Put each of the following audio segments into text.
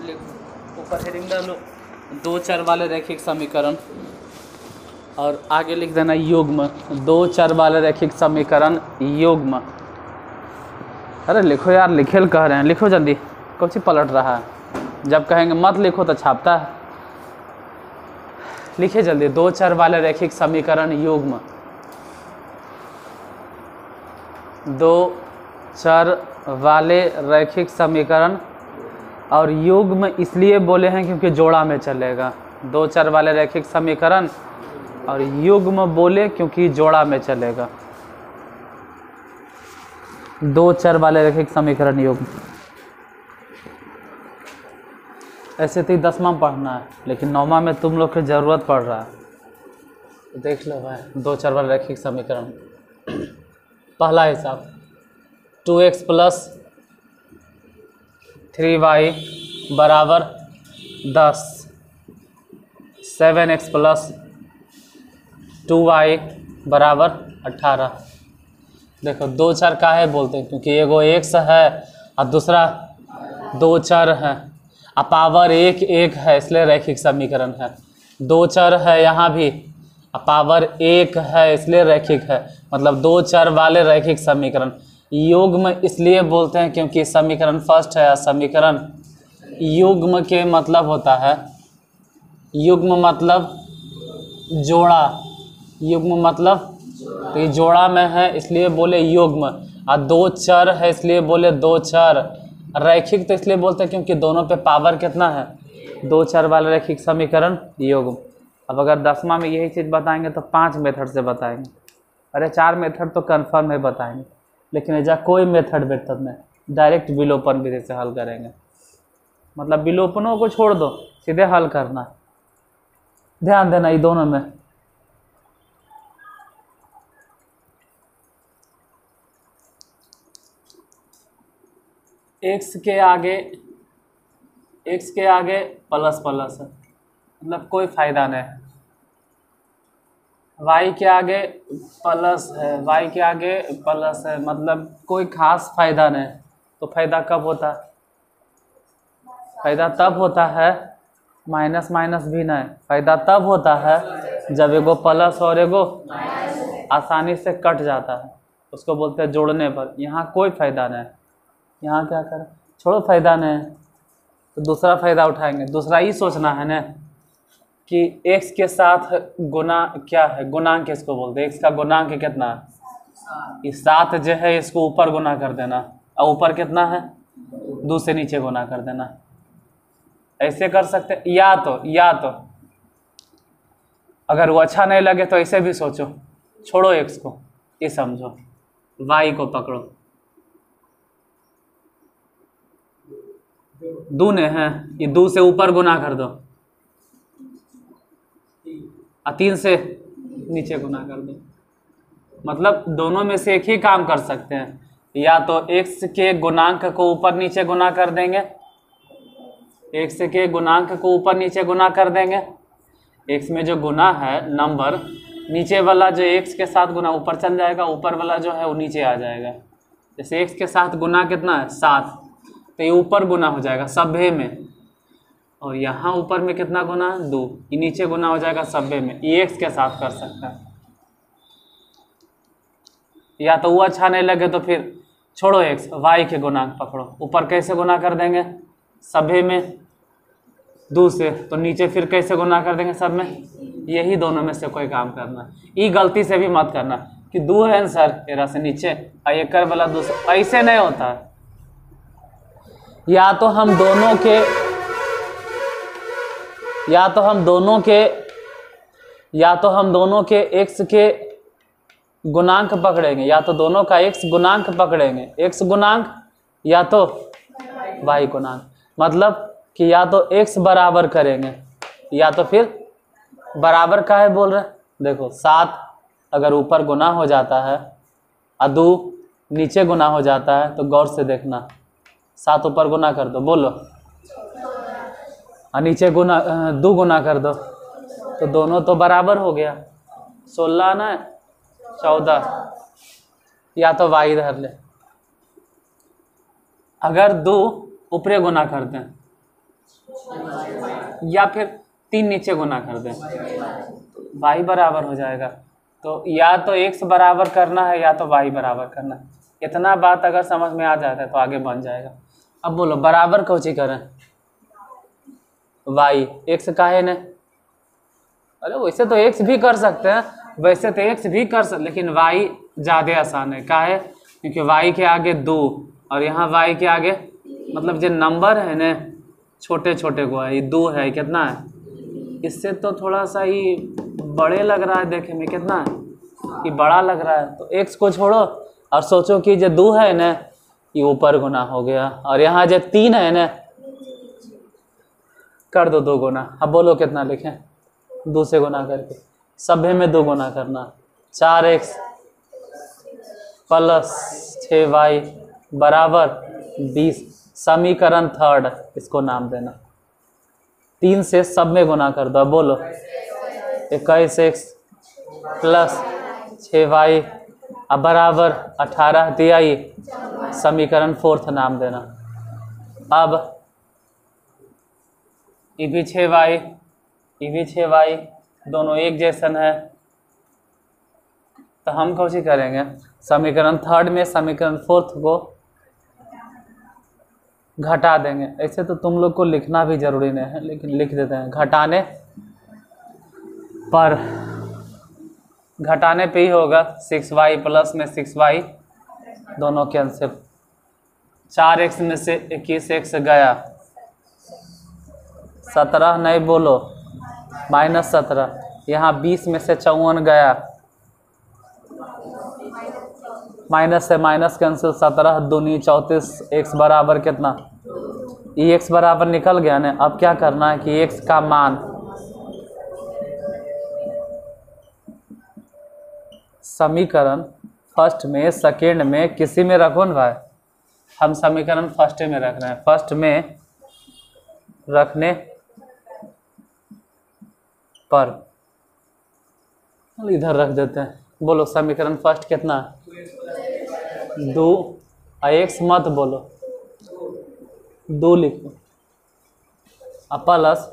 लिखो, ऊपर हेडिंग डालो दो चर वाले रैखिक समीकरण और आगे लिख देना युग्म, दो चर वाले रैखिक समीकरण युग्म। अरे लिखो यार, लिखेल कह रहे हैं, लिखो जल्दी, कौन सी पलट रहा है? जब कहेंगे मत लिखो तो छापता है। लिखिए जल्दी, दो चर वाले रैखिक समीकरण युग्म। दो चर वाले रैखिक समीकरण, और युग्म इसलिए बोले हैं क्योंकि जोड़ा में चलेगा। दो चर वाले रैखिक समीकरण और युग्म बोले क्योंकि जोड़ा में चलेगा। दो चर वाले रैखिक समीकरण युग्म। ऐसे तो 10वां पढ़ना है, लेकिन 9वां में तुम लोग की ज़रूरत पड़ रहा है, तो देख लो भाई। दो चर वाले रैखिक समीकरण, पहला हिसाब 2x + 3y बराबर 10, 7x + 2y बराबर 18। देखो दो चर का है बोलते हैं क्योंकि एगो x है और दूसरा दो चर है, और पावर एक एक है, इसलिए रैखिक समीकरण है। दो चर है यहाँ भी, और पावर एक है, इसलिए रैखिक है। मतलब दो चर वाले रैखिक समीकरण। युग्म इसलिए बोलते हैं क्योंकि समीकरण फर्स्ट है। समीकरण युग्म के मतलब होता है, युग्म मतलब जोड़ा, युग्म मतलब तो ये जोड़ा में है इसलिए बोले युग्म, और दो चर है इसलिए बोले दो चर। रैखिक तो इसलिए बोलते हैं क्योंकि दोनों पे पावर कितना है, दो चर वाले रैखिक समीकरण युग्म। अब अगर 10वां में यही चीज़ बताएंगे तो 5 मेथड से बताएंगे। अरे 4 मेथड तो कन्फर्म है बताएंगे, लेकिन ऐसा कोई मेथड बेहतर नहीं, डायरेक्ट विलोपन विधि से हल करेंगे। मतलब विलोपनों को छोड़ दो, सीधे हल करना। ध्यान देना ये दोनों में। x के आगे प्लस प्लस है, मतलब कोई फायदा नहीं है। y के आगे प्लस है, y के आगे प्लस है, मतलब कोई खास फायदा नहीं। तो फायदा कब होता है? फायदा तब होता है, माइनस माइनस भी नहीं, फायदा तब होता है जब एगो प्लस और एगो आसानी से कट जाता है, उसको बोलते हैं जोड़ने पर। यहाँ कोई फायदा नहीं, यहाँ क्या करें, छोड़ो फायदा नहीं, तो दूसरा फायदा उठाएंगे। दूसरा ही सोचना है ना कि x के साथ गुना क्या है, गुणांक इसको बोलते हैं। x का गुणांक कितना है? इस 7 जो है इसको ऊपर गुना कर देना, और ऊपर कितना है 2 से नीचे गुना कर देना। ऐसे कर सकते हैं, या तो अगर वो अच्छा नहीं लगे तो ऐसे भी सोचो, छोड़ो x को, ये समझो y को पकड़ो। दूने हैं, ये 2 से ऊपर गुना कर दो, और 3 से नीचे गुना कर दो। मतलब दोनों में से एक ही काम कर सकते हैं, या तो x के गुणांक को ऊपर नीचे गुना कर देंगे, x के गुणांक को ऊपर नीचे गुना कर देंगे। x में जो गुना है नंबर, नीचे वाला जो x के साथ गुना ऊपर चल जाएगा, ऊपर वाला जो है वो नीचे आ जाएगा। जैसे x के साथ गुना कितना है 7, तो ये ऊपर गुना हो जाएगा सभ्य में, और यहाँ ऊपर में कितना गुना है 2, ये नीचे गुना हो जाएगा सभ्य में। ये x के साथ कर सकता है। या तो वो अच्छा नहीं लगे तो फिर छोड़ो x, y के गुणांक पकड़ो। ऊपर कैसे गुना कर देंगे सभ्य में 2 से, तो नीचे फिर कैसे गुना कर देंगे सब में। यही दोनों में से कोई काम करना। ये गलती से भी मत करना कि 2 है ना सर तेरा से नीचे और एक कर वाला 2, ऐसे नहीं होता है। या तो हम दोनों के x के गुणांक पकड़ेंगे, या तो दोनों का x गुणांक पकड़ेंगे, x गुणांक या तो y गुणांक। मतलब कि या तो x बराबर करेंगे, या तो फिर बराबर का है बोल रहे। देखो 7 अगर ऊपर गुना हो जाता है और 2 नीचे गुना हो जाता है, तो गौर से देखना। 7 ऊपर गुना कर दो, बोलो, और नीचे 2 गुना कर दो, तो दोनों तो बराबर हो गया। 16 ना 14, या तो y धर ले। अगर 2 ऊपरे गुना करते हैं या फिर 3 नीचे गुना कर दें, y बराबर हो जाएगा। तो या तो x बराबर करना है या तो y बराबर करना है। इतना बात अगर समझ में आ जाता है तो आगे बन जाएगा। अब बोलो बराबर कौची करें, y, x काहे ने, अरे वैसे तो x भी कर सकते हैं, वैसे तो x भी कर सकते, लेकिन y ज़्यादा आसान है। काहे, क्योंकि y के आगे 2 और यहाँ y के आगे मतलब जो नंबर है ना छोटे छोटे को है, ये 2 है, कितना है, इससे तो थोड़ा सा ही बड़े लग रहा है देखने में, कितना है, ये बड़ा लग रहा है। तो x को छोड़ो और सोचो कि जो 2 है ना ये ऊपर गुना हो गया, और यहाँ जो 3 है ना कर दो 2 गुना। अब बोलो कितना लिखें, 2 से गुना करके, सभे में 2 गुना करना, 4x प्लस 6y बराबर 20। समीकरण थर्ड इसको नाम देना। 3 से सब में गुना कर दो। अब बोलो 21x प्लस 6y अब बराबर 18 दिया, ये समीकरण फोर्थ नाम देना। अब ये भी 6y, ये भी 6y, दोनों एक जैसन है, तो हम कोशिश करेंगे समीकरण थर्ड में समीकरण फोर्थ को घटा देंगे। ऐसे तो तुम लोग को लिखना भी जरूरी नहीं है, लेकिन लिख देते हैं। घटाने पे ही होगा 6y प्लस में 6y दोनों कैंसिल, 4x में से 21x गया, 17 नहीं बोलो -17, यहाँ 20 में से 54 गया, माइनस से माइनस कैंसिल, 17 दूनी 34, x बराबर कितना, ये x बराबर निकल गया ना। अब क्या करना है कि x का मान समीकरण फर्स्ट में सेकेंड में किसी में रखो ना भाई, हम समीकरण फर्स्ट में रख रहे हैं, फर्स्ट में रखने पर इधर रख देते हैं। बोलो समीकरण फर्स्ट कितना, 2, x मत बोलो 2 लिखो, प्लस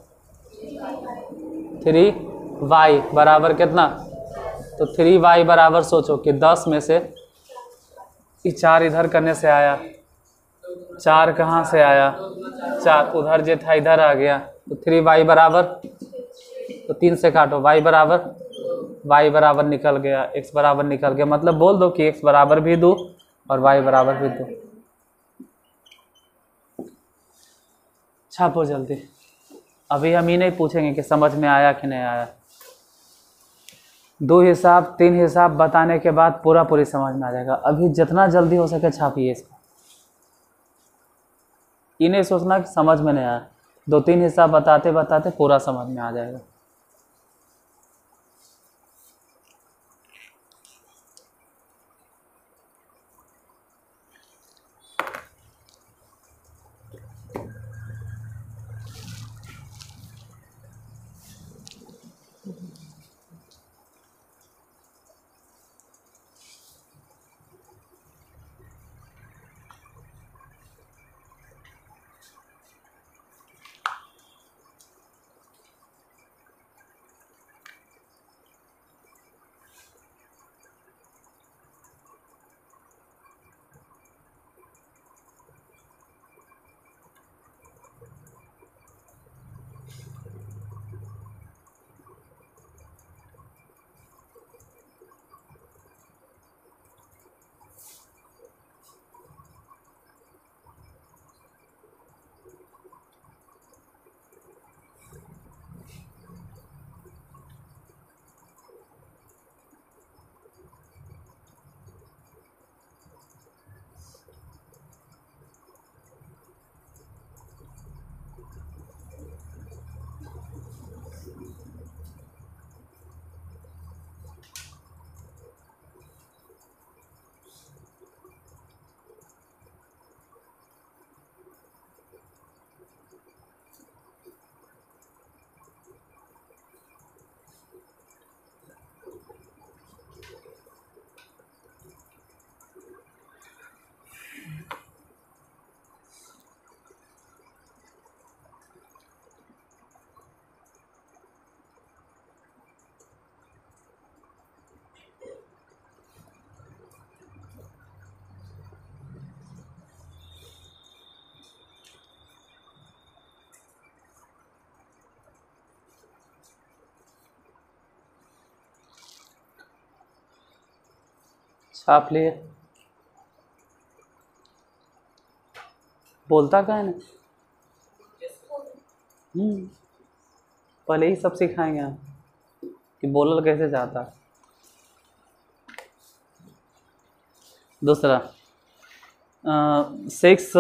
3y बराबर कितना, तो 3y बराबर सोचो कि 10 में से 4 इधर करने से आया, 4 कहाँ से आया, 4 उधर जो था इधर आ गया, तो 3y बराबर, तो 3 से काटो, y बराबर निकल गया, x बराबर निकल गया। मतलब बोल दो कि x बराबर भी 2 और y बराबर भी 2। छापो जल्दी। अभी हम ही नहीं पूछेंगे कि समझ में आया कि नहीं आया, 2 हिसाब 3 हिसाब बताने के बाद पूरी समझ में आ जाएगा। अभी जितना जल्दी हो सके छापिए इसको, ये नहीं सोचना कि समझ में नहीं आया, 2-3 हिसाब बताते बताते पूरा समझ में आ जाएगा। छाप लिए, बोलता क्या है ना। पहले ही सब सिखाएंगे हम कि बोलल कैसे जाता है। दूसरा 6x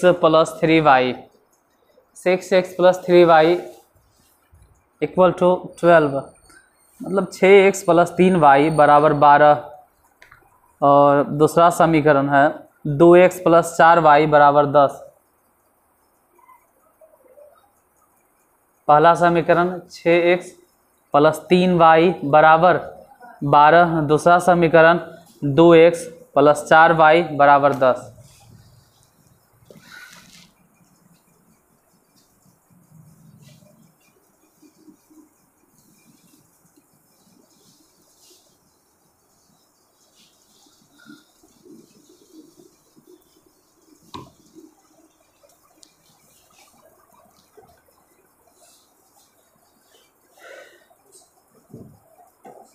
+ 3y, 6x + 3y = 12, मतलब 6x + 3y = 12। और दूसरा समीकरण है 2x + 4y = 10। पहला समीकरण 6x + 3y = 12, दूसरा समीकरण 2x + 4y = 10।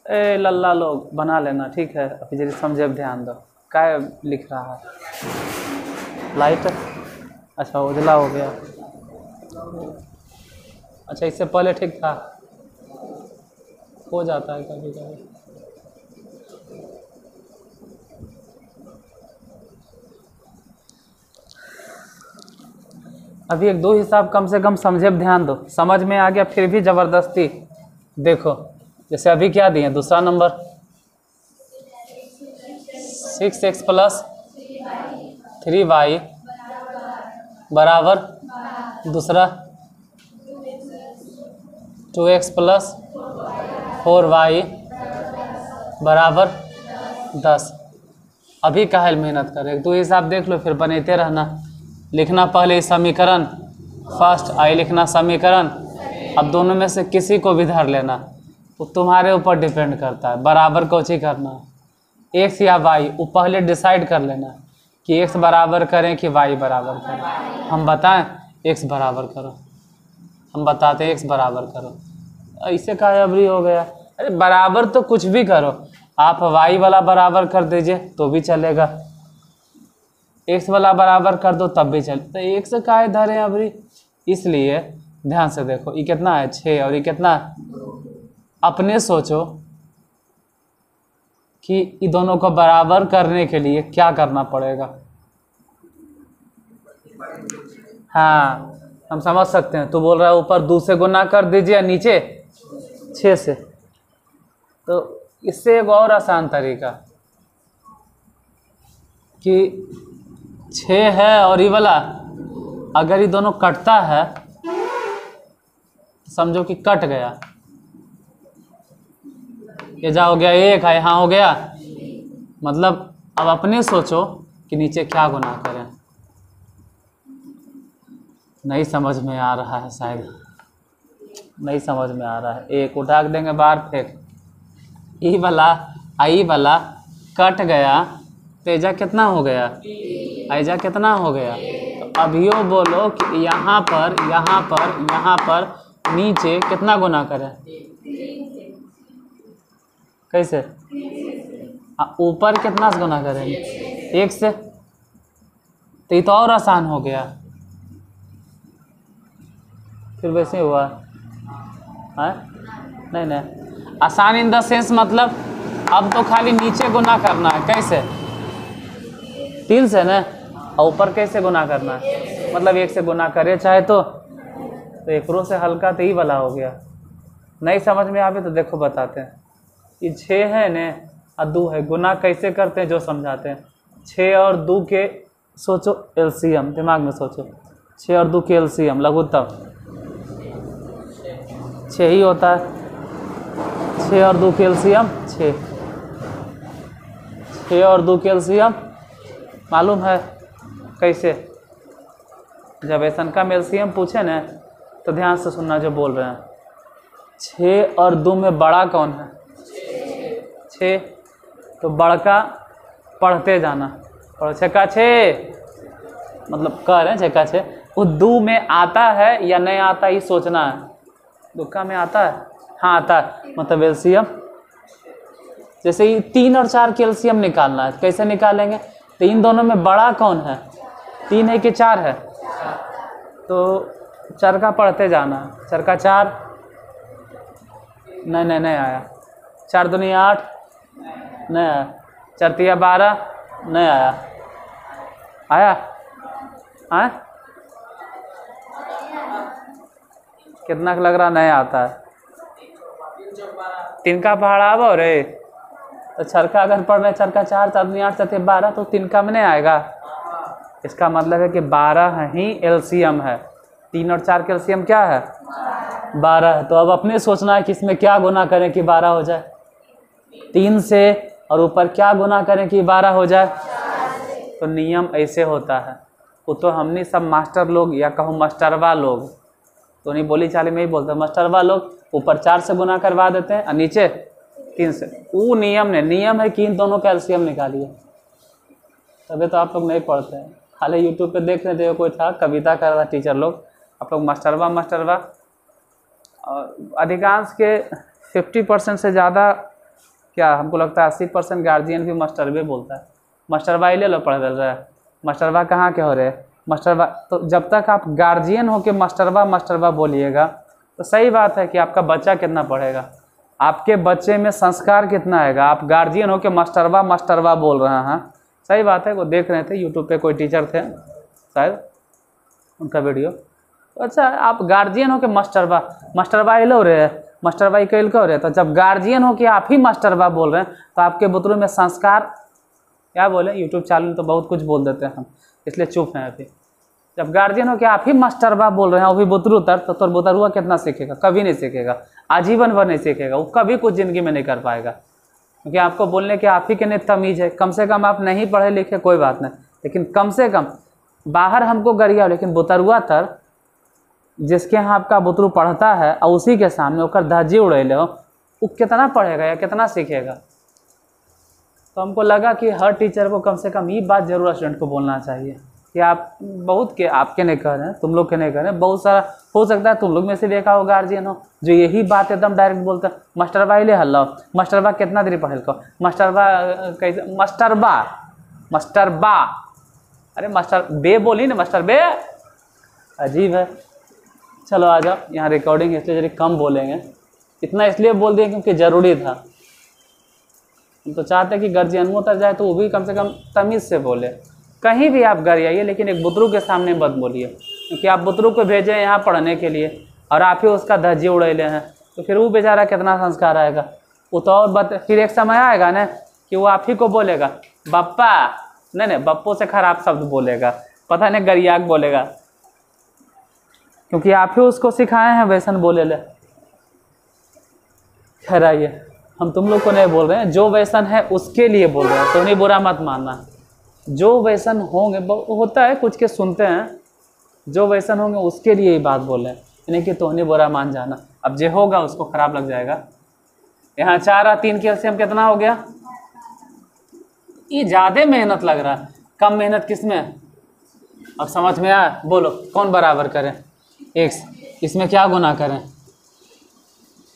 ए लल्ला लोग बना लेना, ठीक है। अभी जरा समझे, ध्यान दो। क्या लिख रहा है? लाइट, अच्छा उजला हो गया। अच्छा इससे पहले ठीक था, हो जाता है कभी कभी। अभी 1-2 हिसाब कम से कम समझे, ध्यान दो। समझ में आ गया फिर भी ज़बरदस्ती देखो। जैसे अभी क्या दिए, दूसरा नंबर 6x + 3y = दूसरा 2x + 4y = 10। अभी काहे मेहनत करे, 1-2 हिसाब देख लो फिर बनाते रहना। लिखना पहले समीकरण फर्स्ट, आई लिखना समीकरण। अब दोनों में से किसी को भी धर लेना, वो तुम्हारे ऊपर डिपेंड करता है। बराबर कोची करना, x या y, वो पहले डिसाइड कर लेना कि x बराबर करें कि y बराबर करें। हम बताएं x बराबर करो, हम बताते हैं x बराबर करो। ऐसे काहे अबरी हो गया? अरे बराबर तो कुछ भी करो, आप y वाला बराबर कर दीजिए तो भी चलेगा, x वाला बराबर कर दो तब भी चले। तो एक से काहे धरे अबरी? इसलिए ध्यान से देखो, ये कितना है 6 और ये कितना है। अपने सोचो कि ये दोनों को बराबर करने के लिए क्या करना पड़ेगा। हाँ हम समझ सकते हैं। तो बोल रहा है ऊपर 2 से गुना कर दीजिए, नीचे 6 से। तो इससे एक और आसान तरीका कि 6 है और ये वाला अगर ये दोनों कटता है तो समझो कि कट गया। ये जा हो गया 1 है, यहाँ हो गया, मतलब अब अपने सोचो कि नीचे क्या गुना करें। नहीं समझ में आ रहा है, शायद नहीं समझ में आ रहा है। 1 उठा देंगे बाहर फेंक, ई वाला कट गया, तेजा कितना हो गया, ऐजा कितना हो गया। तो अभियो बोलो कि यहाँ पर नीचे कितना गुना करें, कैसे? ऊपर कितना से गुना करें, 1 से। तो ये तो और आसान हो गया, फिर वैसे हुआ है। नहीं आसान इन द सेंस, मतलब अब तो खाली नीचे गुना करना है। कैसे? 3 से ना, और ऊपर कैसे गुना करना है, मतलब 1 से गुना करे चाहे तो एक रो से हल्का तो ही वाला हो गया। नहीं समझ में आवे तो देखो बताते हैं। ये 6 है ने और 2 है, गुना कैसे करते हैं जो समझाते हैं। 6 और 2 के सोचो एलसीएम, दिमाग में सोचो। 6 और 2 के एलसीएम लघुत्तम 6 ही होता है। 6 और 2 के एलसीएम 6, 6 और 2 के एलसीएम मालूम है कैसे? जब ऐसा का एलसीएम पूछे ना तो ध्यान से सुनना जो बोल रहे हैं। 6 और 2 में बड़ा कौन है? 6। तो बड़का पढ़ते जाना, पढ़ो 6 का 6, मतलब कह रहे हैं 6 का 6। वो 2 में आता है या नहीं आता ये सोचना है। 2 का में आता है, हाँ आता है, मतलब एलसीएम जैसे ही 3 और 4 के एलसीएम निकालना है, कैसे निकालेंगे? तो इन दोनों में बड़ा कौन है? 3 है कि 4 है? तो चर का पढ़ते जाना, चर का 4, नहीं आया, 4 दूनी 8, नहीं आया, 4 तिया 12, नहीं आया, आया? कितना लग रहा नहीं आता है? 3 का पहाड़ा अब रे, तो चरका अगर पढ़ रहे चरका 4, 4 दूनी 8, 4 तिया 12, तो 3 का में नहीं आएगा। इसका मतलब है कि 12 ही एलसीएम है। 3 और 4 के एलसीएम क्या है? 12 है। तो अब अपने सोचना है कि इसमें क्या गुना करें कि 12 हो जाए, 3 से, और ऊपर क्या गुना करें कि 12 हो जाए। तो नियम ऐसे होता है। वो तो हमने सब मास्टर लोग या कहूँ मास्टरवा लोग, तो नहीं बोली चाली में ही बोलते, मास्टरवा लोग ऊपर 4 से गुना करवा देते हैं और नीचे 3 से। वो नियम है कि इन दोनों का एलसीएम निकालिए। तभी तो आप लोग नहीं पढ़ते हैं, खाली यूट्यूब पे देख रहे थे, कोई था कविता कर रहा था टीचर लोग, आप लोग मास्टरवा। और अधिकांश के 50% से ज़्यादा, क्या हमको लगता है 80% गार्जियन भी मास्टरवे बोलता है। मास्टरवा ही ले लो, पढ़ रहे हैं। मास्टरवा कहाँ के हो रहे हैं? मास्टरवा। तो जब तक आप गार्जियन हो के मास्टरवा बोलिएगा तो सही बात है कि आपका बच्चा कितना पढ़ेगा, आपके बच्चे में संस्कार कितना आएगा। आप गार्जियन हो के मास्टरवा बोल रहे हैं, सही बात है। वो देख रहे थे यूट्यूब पे, कोई टीचर थे शायद, उनका वीडियो। तो अच्छा, आप गार्जियन हो के मास्टरवा ही लो रहे हैं, मास्टरवा ही कैल हो रहे हैं। तो जब गार्जियन हो के आप ही मास्टरवा बोल रहे हैं तो आपके बुतरू में संस्कार, क्या बोले, यूट्यूब चैनल तो बहुत कुछ बोल देते हैं हम, इसलिए चुप हैं अभी। जब गार्जियन हो कि आप ही मास्टरवा बोल रहे हैं, वो भी बुतरू तर, तो बुतरुआ कितना सीखेगा? कभी नहीं सीखेगा, आजीवन भर नहीं सीखेगा, वो कभी कुछ ज़िंदगी में नहीं कर पाएगा। क्योंकि आपको बोलने के आप ही के नहीं तमीज़ है। कम से कम आप नहीं पढ़े लिखे कोई बात नहीं, लेकिन कम से कम बाहर हमको गरिया, लेकिन बुतरुआ तर जिसके यहाँ आपका बुतरू पढ़ता है और उसी के सामने होकर धज्जी उड़ेले हो, वो कितना पढ़ेगा या कितना सीखेगा? तो हमको लगा कि हर टीचर को कम से कम ये बात जरूर स्टूडेंट को बोलना चाहिए कि आप बहुत के, आपके नहीं कह रहे हैं, तुम लोग के नहीं कह रहे हैं, बहुत सारा हो सकता है तुम लोग में से देखा हो गार्जियन हो जो यही बात एकदम डायरेक्ट बोलता है, मास्टरबा ही ले हल्ला, मास्टरबा कितना देरी पढ़ल को, मास्टरबा कैसे, मास्टरबा, अरे मास्टर बे बोली ना, मास्टर बे, अजीब है। चलो आ जाओ, यहाँ रिकॉर्डिंग है इसलिए जरा कम बोलेंगे, इतना इसलिए बोल दिए क्योंकि ज़रूरी था। हम तो चाहते हैं कि गार्जियनों तक जाए तो वो भी कम से कम तमीज़ से बोले। कहीं भी आप घर आइए, लेकिन एक बुतरू के सामने मत बोलिए, क्योंकि आप बुतरू को भेजे यहाँ पढ़ने के लिए और आप ही उसका धज्जी उड़ेले हैं, तो फिर वो बेचारा कितना संस्कार आएगा। वो तो और फिर एक समय आएगा ना कि वो आप ही को बोलेगा बप्पा, नहीं बप्पो से खराब शब्द बोलेगा, पता नहीं गरियाक बोलेगा, क्योंकि आप ही उसको सिखाए हैं वैसन बोले ले। खैर आइए, हम तुम लोग को नहीं बोल रहे हैं, जो वैसन है उसके लिए बोल रहे हैं, तो नहीं बुरा मत मानना। जो वैसन होंगे, होता है कुछ के सुनते हैं, जो वैसन होंगे उसके लिए ही बात बोले, यानी कि तो नहीं बुरा मान जाना। अब जो होगा उसको खराब लग जाएगा। यहाँ 4 और 3 के एलसीएम कितना हो गया? ये ज़्यादा मेहनत लग रहा है, कम मेहनत किस में? अब समझ में आया? बोलो कौन बराबर करें? x, इसमें क्या गुना करें?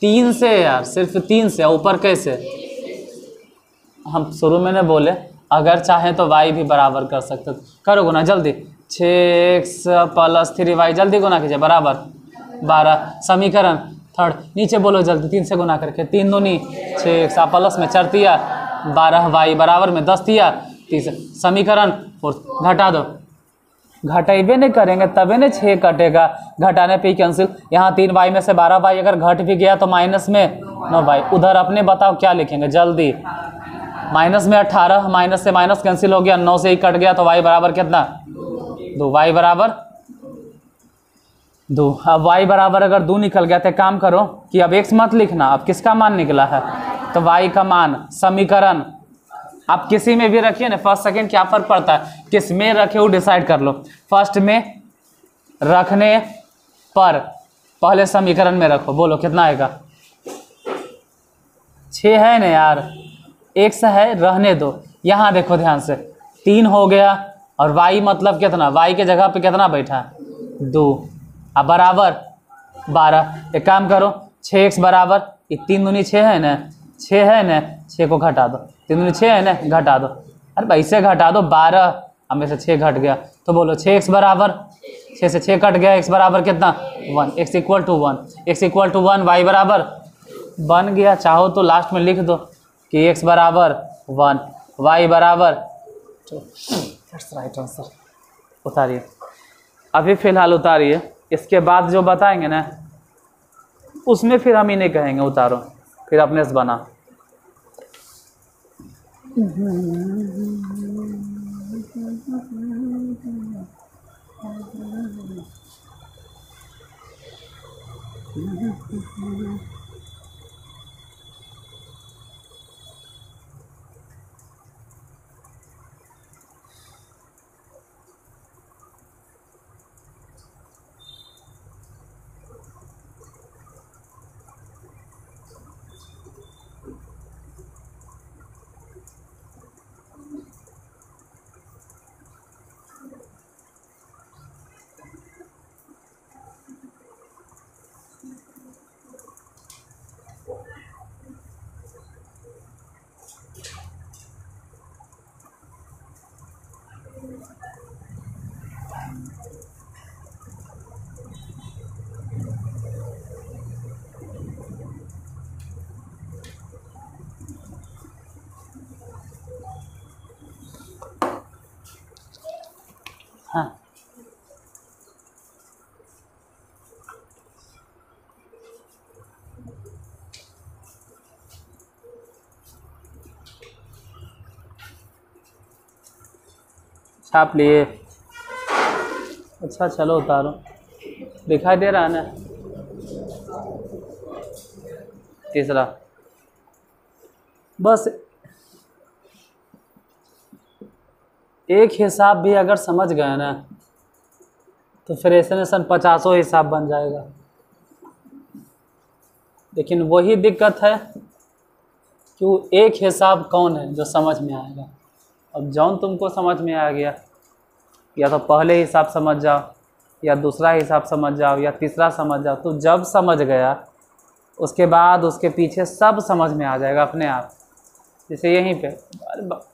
3 से यार, सिर्फ 3 से। ऊपर कैसे? हम शुरू में ने बोले अगर चाहें तो y भी बराबर कर सकते, करो गुना जल्दी। 6x + 3y, जल्दी गुना कीजिए, बराबर 12। समीकरण थर्ड, नीचे बोलो जल्दी, 3 से गुना करके, 3 दूनी 6x, प्लस में 4 तिया 12y बराबर में 10 तिया 30। समीकरण फोर्थ घटा दो, घटेबे नहीं करेंगे तबे न 6 कटेगा, घटाने पे ही कैंसिल। यहाँ 3y में से 12y अगर घट भी गया तो माइनस में 9y। उधर अपने बताओ क्या लिखेंगे जल्दी? माइनस में 18, माइनस से माइनस कैंसिल हो गया, 9 से ही कट गया, तो y बराबर कितना? 2। y बराबर 2। अब y बराबर अगर 2 निकल गया तो काम करो कि अब x मत लिखना, अब किसका मान निकला है? तो y का मान। समीकरण आप किसी में भी रखिए ना, फर्स्ट सेकंड क्या फर्क पड़ता है, किस में रखे वो डिसाइड कर लो। फर्स्ट में रखने पर पहले समीकरण में रखो, बोलो कितना आएगा? 6 है ना यार, x है, रहने दो। यहाँ देखो ध्यान से, 3 हो गया और y मतलब कितना? y के जगह पे कितना बैठा है? 2। अब बराबर 12। एक काम करो, 6x बराबर, ये 3 दूनी 6 है ना, 6 है ना, 6 को घटा दो, 3 दूनी 6 है ना, घटा दो। अरे भाई से घटा दो, 12 हमें से 6 घट गया, तो बोलो 6x बराबर, 6 से 6 कट गया, x बराबर कितना 1, x equal to 1, x equal to 1, y बराबर बन गया। चाहो तो लास्ट में लिख दो कि x बराबर 1, y बराबर, दैट्स राइट आंसर। उतारिए, अभी फ़िलहाल उतारिए, इसके बाद जो बताएंगे ना उसमें फिर हम ही नहीं कहेंगे उतारो, फिर अपने से बना। हाँ, छाप लिए। अच्छा चलो उतारो, दिखाई दे रहा है ना। तीसरा, बस एक हिसाब भी अगर समझ गए ना तो फिर एसनेशन 50 हिसाब बन जाएगा। लेकिन वही दिक्कत है कि वो एक हिसाब कौन है जो समझ में आएगा। अब जौन तुमको समझ में आ गया, या तो पहले हिसाब समझ जाओ, या दूसरा हिसाब समझ जाओ, या तीसरा समझ जाओ। तो जब समझ गया उसके बाद उसके पीछे सब समझ में आ जाएगा अपने आप। जैसे यहीं पे, अरे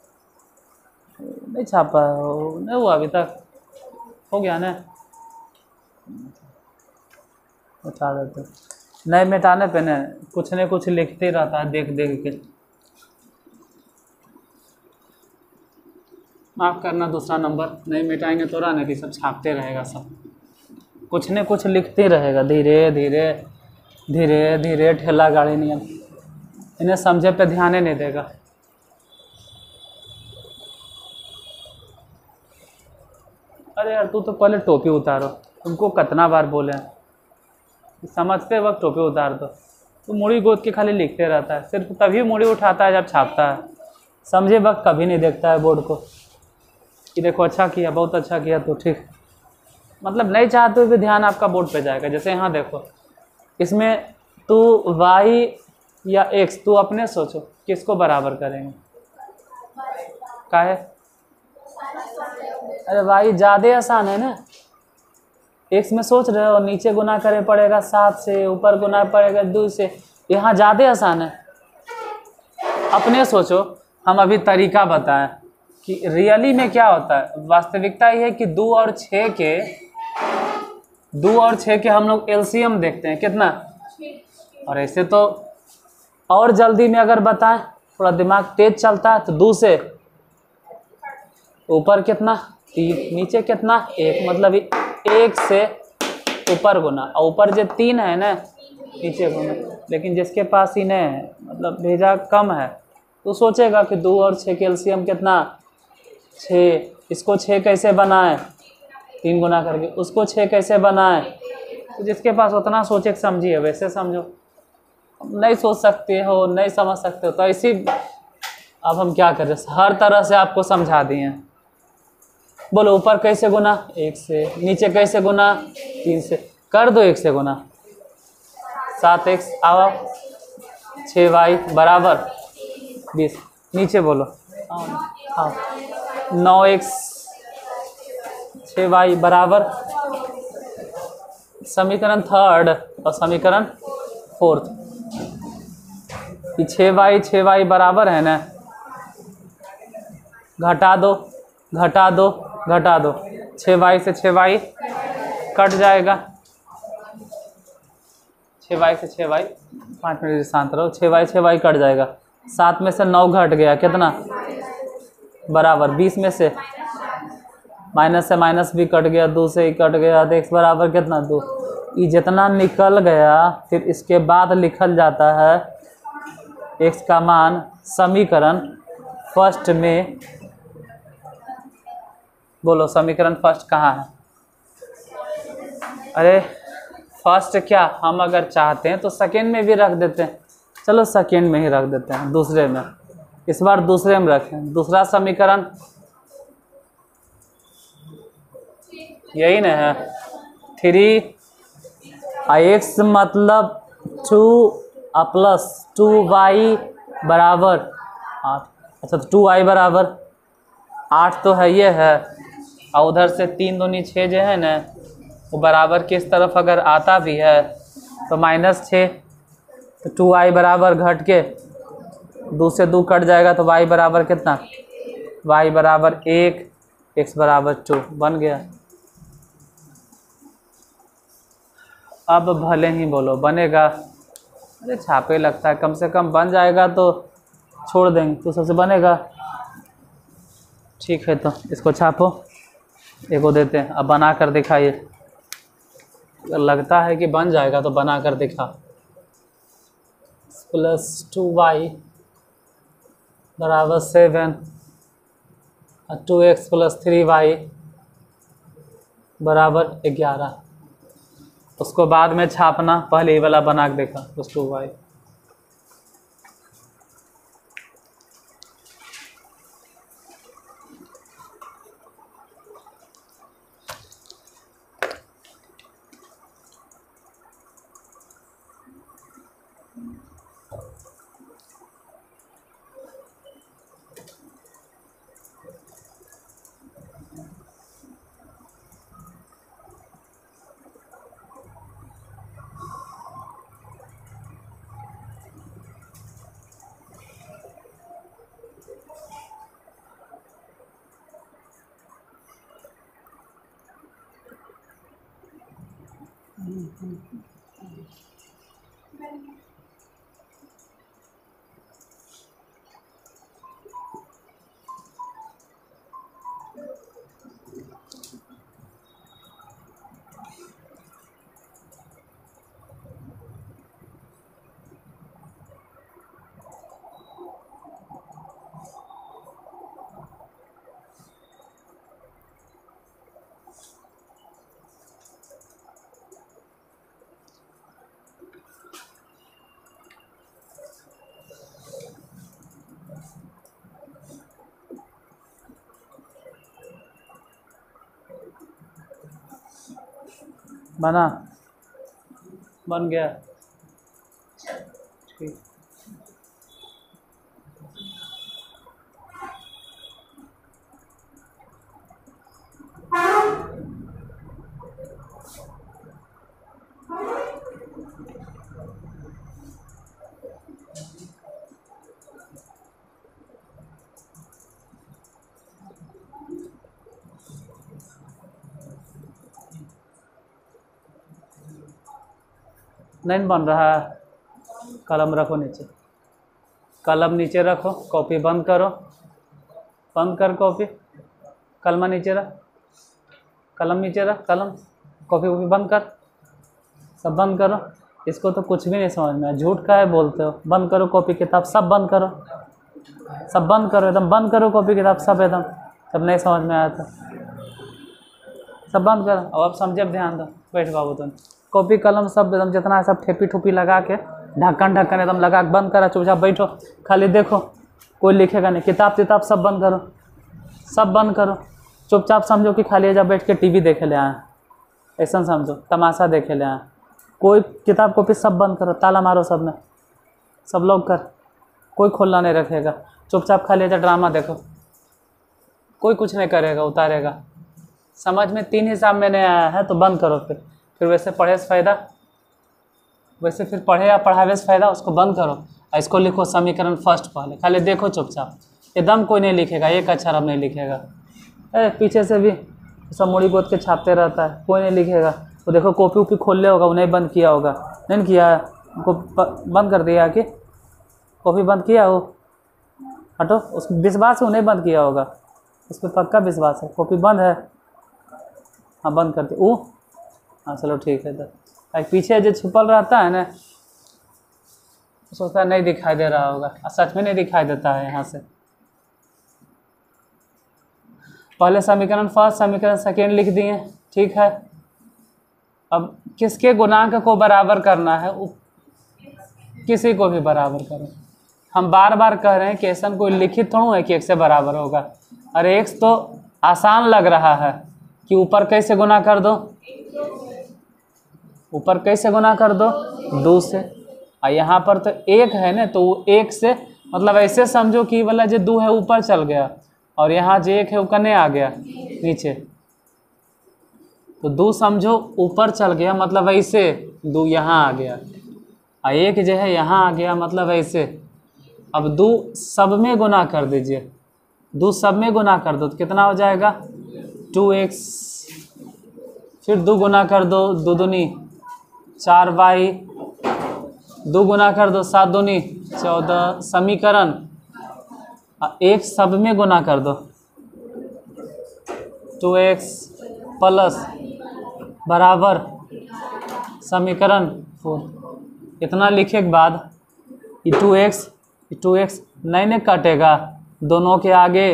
नहीं छापा, नहीं हुआ अभी तक, हो गया ना, उठा देते। नहीं मिटाने पे न कुछ लिखते रहता है देख देख के। माफ़ करना, दूसरा नंबर नहीं मिटाएंगे तो राजनीति सब छापते रहेगा, सब कुछ न कुछ लिखते रहेगा। धीरे धीरे धीरे धीरे ठेला गाड़ी नियम, इन्हें समझे पे ध्यान ही नहीं देगा। अरे यार तू तो पहले टोपी उतारो, तुमको कितना बार बोले, समझते वक्त टोपी उतार दो। तो मुड़ी गोद के खाली लिखते रहता है, सिर्फ तभी मुड़ी उठाता है जब छापता है, समझे वक्त कभी नहीं देखता है बोर्ड को कि देखो अच्छा किया, बहुत अच्छा किया, तो ठीक, मतलब नहीं चाहते हुए भी ध्यान आपका बोर्ड पे जाएगा। जैसे यहाँ देखो, इसमें तू वाई या एक्स, तू अपने सोचो किसको बराबर करेंगे, का है? अरे वाई ज़्यादा आसान है ना, एक्स में सोच रहे हो, नीचे गुना करे पड़ेगा 7 से, ऊपर गुना पड़ेगा 2 से, यहाँ ज़्यादा आसान है। अपने सोचो, हम अभी तरीका बताएं कि रियली में क्या होता है। वास्तविकता ये है कि 2 और 6 के हम लोग एलसीएम देखते हैं कितना, और ऐसे तो और जल्दी में अगर बताएं, थोड़ा दिमाग तेज चलता है, तो 2 से ऊपर कितना 3, नीचे कितना 1, मतलब 1 से ऊपर गुना, और ऊपर जो 3 है ना नीचे गुना। लेकिन जिसके पास ही नहीं है, मतलब भेजा कम है, तो सोचेगा कि 2 और 6 के एलसीएम कितना 6, इसको 6 कैसे बनाए 3 गुना करके, उसको 6 कैसे बनाए। तो जिसके पास उतना सोचे समझिए, वैसे समझो। नहीं सोच सकते हो, नहीं समझ सकते हो, तो ऐसी अब हम क्या करें, हर तरह से आपको समझा दिए। बोलो ऊपर कैसे गुना 1 से, नीचे कैसे गुना 3 से, कर दो 1 से गुना 7x, आओ 6y बराबर 20, नीचे बोलो आओ 9x 6y बराबर, समीकरण 3 और समीकरण 4। कि 6y बराबर है ना, घटा दो घटा दो घटा दो, 6y से 6y कट जाएगा, 6y से 6y, 5 मिनट शांत रहो, 6y कट जाएगा, 7 में से 9 घट गया, कितना बराबर 20 में से माइनस भी कट गया, 2 से ही कट गया, तो x बराबर कितना 2। ये जितना निकल गया फिर इसके बाद लिखल जाता है x का मान समीकरण फर्स्ट में। बोलो समीकरण फर्स्ट कहाँ है? अरे फर्स्ट क्या, हम अगर चाहते हैं तो सेकेंड में भी रख देते हैं, चलो सेकेंड में ही रख देते हैं, दूसरे में, इस बार दूसरे में रखें। दूसरा समीकरण यही ना है, 3x मतलब 2 प्लस 2y बराबर 8। अच्छा तो 2y बराबर 8 तो है, ये है, और उधर से 3 दूनी 6 जो है ना, वो बराबर किस तरफ अगर आता भी है तो -6, तो 2y बराबर घट के 2 से 2 कट जाएगा, तो y बराबर कितना, y बराबर 1, x बराबर 2 बन गया। अब भले ही बोलो बनेगा, अरे छापे लगता है, कम से कम बन जाएगा तो छोड़ देंगे, तो सबसे बनेगा। ठीक है तो इसको छापो, एगो देते हैं, अब बना कर दिखाइए, लगता है कि बन जाएगा तो बना कर दिखा। प्लस 2y बराबर 7 और 2x प्लस 3y बराबर 11, उसको बाद में छापना, पहले ये वाला बना के देखा, प्लस 2y। बना, बन गया, ठीक। नहीं बन रहा है, कलम रखो नीचे, कलम नीचे रखो, कॉपी बंद करो, बंद कर कॉपी, कलम नीचे रख, कलम नीचे रख, कलम कॉपी वॉपी बंद कर, सब बंद करो। इसको तो कुछ भी नहीं समझ में, झूठ का है बोलते हो। बंद करो कॉपी किताब, सब बंद करो, सब बंद करो, एकदम बंद करो कॉपी किताब सब, एकदम सब नहीं समझ में आया था, सब बंद करो। अब आप समझे, अब ध्यान दो, बैठ बाबू तुम, कॉपी कलम सब एकदम जितना है सब ठेपी ठुपी लगा के, ढक्कन ढक्कन एकदम लगा के बंद करा, चुपचाप बैठो, खाली देखो, कोई लिखेगा नहीं, किताब किताब सब बंद करो, सब बंद करो, चुपचाप समझो कि खाली जब बैठ के टीवी देखे ले आए, ऐसा समझो, तमाशा देखे ले आए। कोई किताब कॉपी सब बंद करो, ताला मारो सब में, सब लोग कर, कोई खोलना नहीं रखेगा, चुपचाप खाली जब ड्रामा देखो, कोई कुछ नहीं करेगा, उतारेगा। समझ में 3 हिसाब में नहीं आया है तो बंद करो, फिर वैसे पढ़े से फ़ायदा, वैसे फिर पढ़े या पढ़ावे से फ़ायदा, उसको बंद करो। इसको लिखो समीकरण फर्स्ट पहले, खाली देखो चुपचाप, एकदम कोई नहीं लिखेगा, एक अक्षर अब नहीं लिखेगा। पीछे से भी सब मुड़ी बोत के छापते रहता है, कोई नहीं लिखेगा। तो देखो कॉपी उपी खोल ले होगा, उन्हें बंद किया होगा, नहीं किया है, उनको बंद कर दिया कि कॉपी बंद किया हो, हटो, उस विश्वास है उन्हें बंद किया होगा, उस पर पक्का विश्वास है। कॉपी बंद है, हाँ बंद करते ओ, हाँ चलो ठीक है। तो पीछे जो छुपल रहता है ना, सोचता है नहीं दिखाई दे रहा होगा, सच में नहीं दिखाई देता है। यहाँ से पहले समीकरण फर्स्ट, समीकरण सेकेंड लिख दिए, ठीक है। अब किसके गुणांक को बराबर करना है, किसी को भी बराबर करो। हम बार बार कह रहे हैं कि ऐसा कोई लिखित थोड़ा है कि एक से बराबर होगा। अरे एक तो आसान लग रहा है कि ऊपर कैसे गुना कर दो, ऊपर कैसे गुना कर दो, 2 से। और यहाँ पर तो एक है ना, तो वो एक से मतलब ऐसे समझो कि वाला जो 2 है ऊपर चल गया, और यहाँ जो एक है वो कने आ गया नीचे। तो 2 समझो ऊपर चल गया, मतलब ऐसे 2 यहाँ आ गया, और एक जो है यहाँ आ गया, मतलब ऐसे। अब 2 सब में गुना कर दीजिए, 2 सब में गुना कर दो तो कितना हो जाएगा 2x, फिर 2 गुना कर दो 2 दूनी 4y, 2 गुना कर दो 7 दूनी 14, समीकरण 1 सब में गुना कर दो 2x प्लस बराबर समीकरण 4। इतना लिखे के बाद ये 2x नहीं कटेगा, दोनों के आगे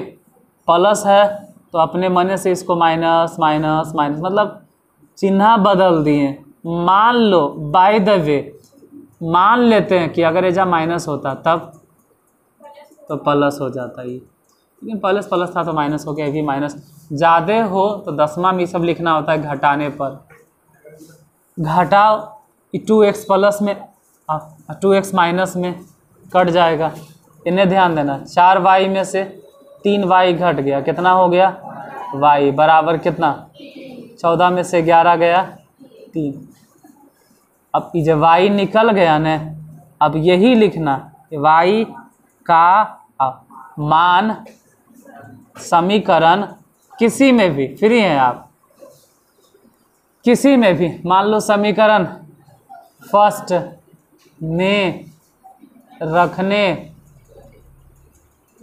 प्लस है तो अपने मन से इसको माइनस माइनस माइनस, मतलब चिन्ह बदल दिए। मान लो बाय द वे मान लेते हैं कि अगर एजा माइनस होता तब तो प्लस हो जाता ये, लेकिन प्लस था तो माइनस हो गया, अभी माइनस। ज़्यादा हो तो 10वां में सब लिखना होता है घटाने पर। घटाओ 2x प्लस में 2x माइनस में कट जाएगा, इन्हें ध्यान देना। 4y में से 3y घट गया, कितना हो गया y बराबर कितना 14 में से 11 गया 3। अब ये y निकल गया न, अब यही लिखना y का मान समीकरण किसी में भी फ्री हैं आप, किसी में भी मान लो समीकरण फर्स्ट में रखने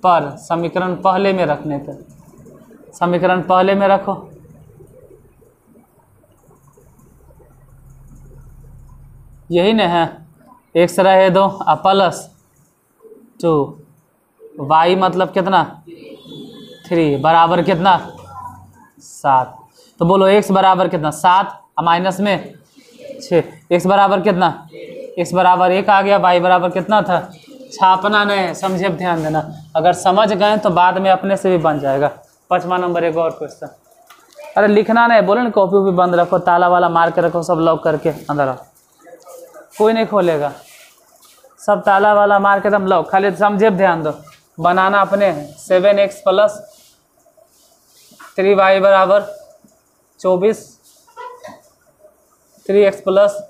पर, समीकरण पहले में रखने पर, समीकरण पहले में रखो, यही न है। x रहे 2 प्लस 2 y मतलब कितना 3 बराबर कितना 7। तो बोलो x बराबर कितना 7 माइनस में 6, x बराबर कितना, x बराबर 1 आ गया, y बराबर कितना था, छापना नहीं, समझे, अब ध्यान देना। अगर समझ गए तो बाद में अपने से भी बन जाएगा। 5वां नंबर एक और क्वेश्चन। अरे लिखना नहीं, बोले ना कॉपी भी बंद रखो, ताला वाला मार के रखो, सब लॉक करके अंदर आओ, कोई नहीं खोलेगा, सब ताला वाला मार के एकदम लॉक। खाली समझे, ध्यान दो, बनाना अपने है। 7x प्लस 3y बराबर 24, 3x प्लस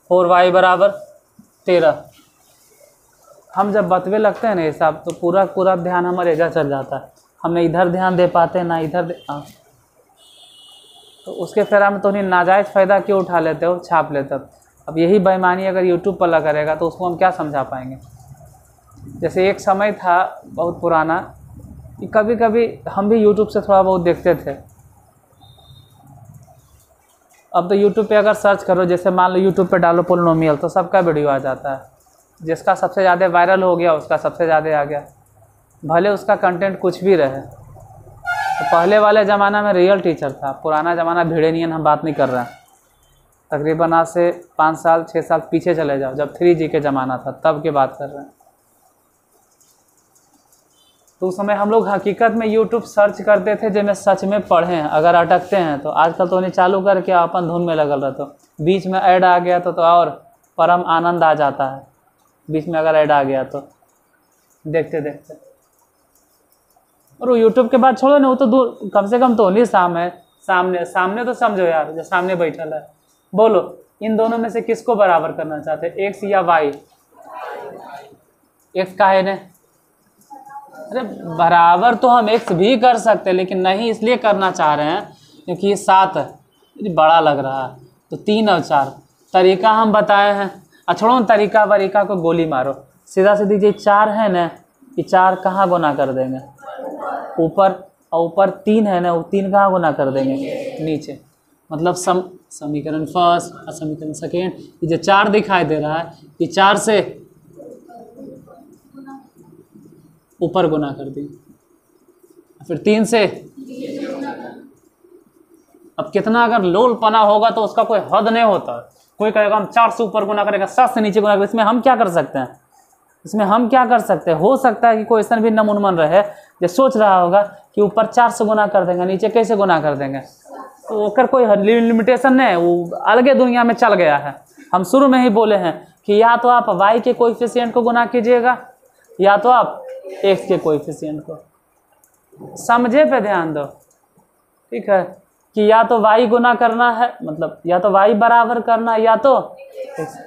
4y बराबर 13। हम जब बतवे लगते हैं ना हिसाब, तो पूरा ध्यान हमारे इधर चल जाता है, हमने इधर ध्यान दे पाते ना इधर तो उसके फेरा में तो उन्हें नाजायज़ फ़ायदा क्यों उठा लेते हो, छाप लेते हो। अब यही बेईमानी अगर यूट्यूब पर लगा रहेगा तो उसको हम क्या समझा पाएंगे। जैसे एक समय था बहुत पुराना कि कभी कभी हम भी यूट्यूब से थोड़ा बहुत देखते थे। अब तो यूट्यूब पे अगर सर्च करो, जैसे मान लो यूट्यूब पे डालो पोलिनोमियल, तो सबका वीडियो आ जाता है। जिसका सबसे ज़्यादा वायरल हो गया उसका सबसे ज़्यादा आ गया, भले उसका कंटेंट कुछ भी रहे। तो पहले वाले ज़माना में रियल टीचर था, पुराना ज़माना भिड़ेनियन हम बात नहीं कर रहे हैं, तकरीबन आज से 5 साल 6 साल पीछे चले जाओ, जब 3G के ज़माना था तब की बात कर रहे हैं। तो उस समय हम लोग हकीकत में यूट्यूब सर्च करते थे जिनमें सच में पढ़ें, अगर अटकते हैं तो। आजकल तो उन्हें चालू करके अपन धुन में लगल रहते हो, बीच में ऐड आ गया तो और परम आनंद आ जाता है। बीच में अगर ऐड आ गया तो देखते देखते, और वो यूट्यूब के बाद छोड़ो ना, वो तो दूर, कम से कम तो नहीं सामने तो समझो यार, जो सामने बैठल है। बोलो इन दोनों में से किसको बराबर करना चाहते, एक्स या वाई? एक्स का है ना, अरे बराबर तो हम एक्स भी कर सकते हैं, लेकिन नहीं इसलिए करना चाह रहे हैं क्योंकि ये 7 है, ये बड़ा लग रहा है। तो 3 और 4 तरीका हम बताए हैं। छोड़ो तरीका वरीका को गोली मारो, सीधा सीधी जो 4 है ना, ये 4 कहाँ गुना कर देंगे, ऊपर, और ऊपर 3 है ना, वो 3 कहाँ गुना कर देंगे, नीचे। मतलब समीकरण फर्स्ट और समीकरण सेकेंड, ये जो 4 दिखाई दे रहा है, ये 4 से ऊपर गुना कर दी, फिर 3 से। अब कितना अगर लोलपना होगा तो उसका कोई हद नहीं होता। कोई कहेगा हम 4 से ऊपर गुना करेगा, 7 से नीचे गुना करेगा, इसमें हम क्या कर सकते हैं, इसमें हम क्या कर सकते हैं। हो सकता है कि कोई ऐसा भी नमुनमन रहे जो सोच रहा होगा कि ऊपर 4 से गुना कर देंगे, नीचे कैसे गुना कर देंगे, तो ओकर कोई लिमिटेशन नहीं है, वो अलगे दुनिया में चल गया है। हम शुरू में ही बोले हैं कि या तो आप y के कोएफिशिएंट को गुना कीजिएगा, या तो आप x के कोएफिशिएंट को। समझे पे ध्यान दो, ठीक है, कि या तो y गुना करना है, मतलब या तो y बराबर करना, या तो x।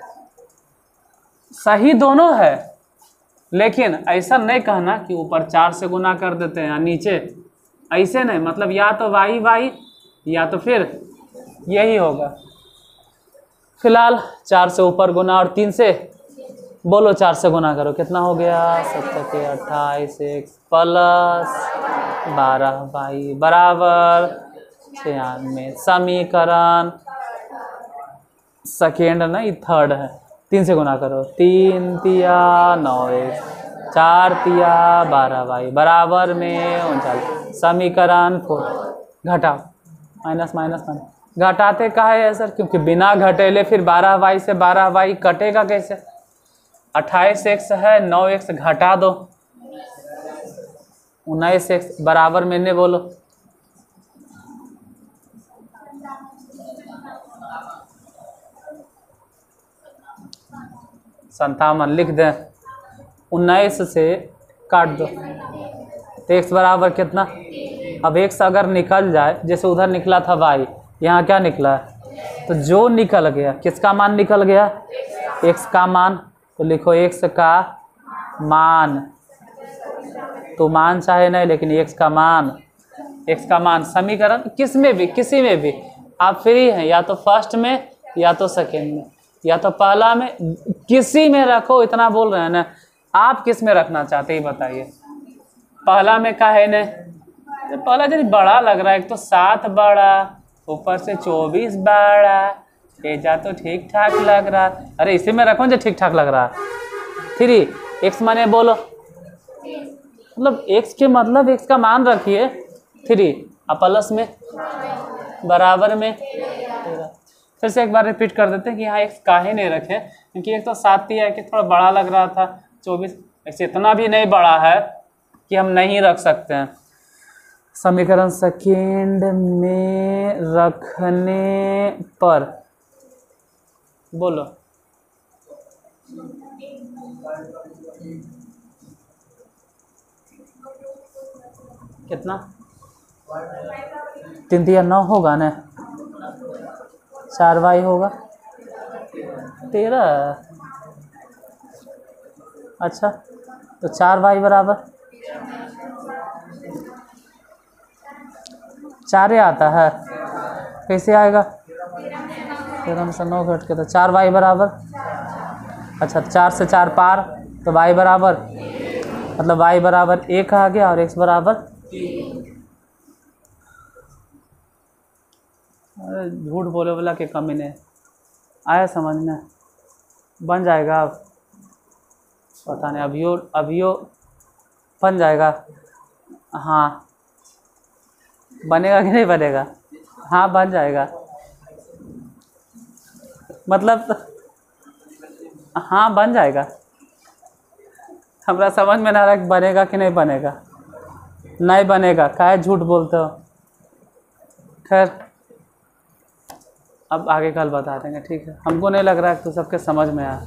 सही दोनों है, लेकिन ऐसा नहीं कहना कि ऊपर 4 से गुना कर देते हैं या नीचे, ऐसे नहीं। मतलब या तो y या तो फिर यही होगा। फिलहाल 4 से ऊपर गुना और 3 से, बोलो 4 से गुना करो, कितना हो गया, 7 के 28 x प्लस 12y बराबर 96। समीकरण सेकेंड ना, ये थर्ड है। 3 से गुना करो, 3 तिया 9x, 4 तिया 12y बराबर में 39। समीकरण 4 घटाओ, माइनस माइनस माइनस, घटाते का है सर, क्योंकि बिना घटेले फिर 12y से 12y कटेगा कैसे। 28x है, 9x घटा दो, 19x बराबर मैंने बोलो। संतावन लिख दें, 19 से काट दो तो x बराबर कितना। अब x अगर निकल जाए, जैसे उधर निकला था y, यहाँ क्या निकला है, तो जो निकल गया, किसका मान निकल गया, x का मान। तो लिखो x का मान, तो मान चाहे नहीं, लेकिन x का मान, x का मान। समीकरण किस में भी, किसी में भी आप फ्री हैं, या तो फर्स्ट में या तो सेकेंड में या तो पहला में, किसी में रखो। इतना बोल रहे हैं ना, आप किस में रखना चाहते हैं बताइए। पहला में का है ना, पहला जब बड़ा लग रहा है, एक तो 7 बड़ा, ऊपर से 24 बड़ा, जा तो ठीक ठाक लग रहा है। अरे इसी में रखो जो ठीक ठाक लग रहा है। 3 x माने बोलो, मतलब x के मतलब x का मान रखिए 3, और प्लस में बराबर में 13। फिर से एक बार रिपीट कर देते हैं कि यहाँ x काहे नहीं रखे, क्योंकि एक तो 7 है कि थोड़ा बड़ा लग रहा था, 24 ऐसे इतना भी नहीं बड़ा है कि हम नहीं रख सकते हैं। समीकरण सेकेंड में रखने पर बोलो, कितना, 3 या 9 होगा ना, 4y होगा 13। अच्छा, तो 4y बराबर 4 आता है, कैसे आएगा, 13 में से 9 घट के, तो 4y बराबर, अच्छा 4 से 4 पार, तो y बराबर, मतलब y बराबर 1 आ गया और x बराबर। अरे झूठ बोले वाला के कमी नहीं आया समझ में, बन जाएगा। अब पता नहीं, अभियो बन जाएगा। हाँ बनेगा कि नहीं बनेगा, हाँ बन जाएगा, मतलब हाँ बन जाएगा। हमरा समझ में ना रहा कि बनेगा कि नहीं बनेगा। नहीं बनेगा, काहे झूठ बोलते हो। खैर अब आगे कल बता देंगे, ठीक है। हमको नहीं लग रहा है कि तो सबके समझ में आया।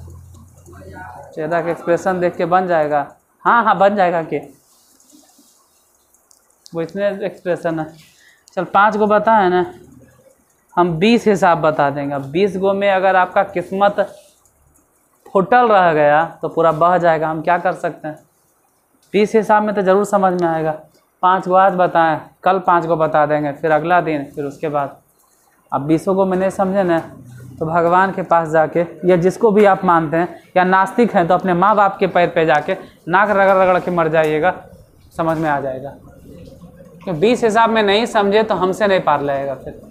चेहरा के एक्सप्रेशन देख के बन जाएगा, हाँ हाँ बन जाएगा कि वो इतने एक्सप्रेशन है। चल 5 गो बताए ना, हम 20 हिसाब बता देंगे। 20 गो में अगर आपका किस्मत फुटल रह गया तो पूरा बह जाएगा, हम क्या कर सकते हैं। 20 हिसाब में तो ज़रूर समझ में आएगा। 5 को आज बताएं, कल 5 को बता देंगे, फिर अगला दिन, फिर उसके बाद। अब 20 को में नहीं समझे ना तो भगवान के पास जाके, या जिसको भी आप मानते हैं, या नास्तिक हैं तो अपने माँ बाप के पैर पे जाके नाक रगड़ रगड़ के मर जाइएगा, समझ में आ जाएगा। क्योंकि 20 हिसाब में नहीं समझे तो हमसे नहीं पार लगेगा फिर।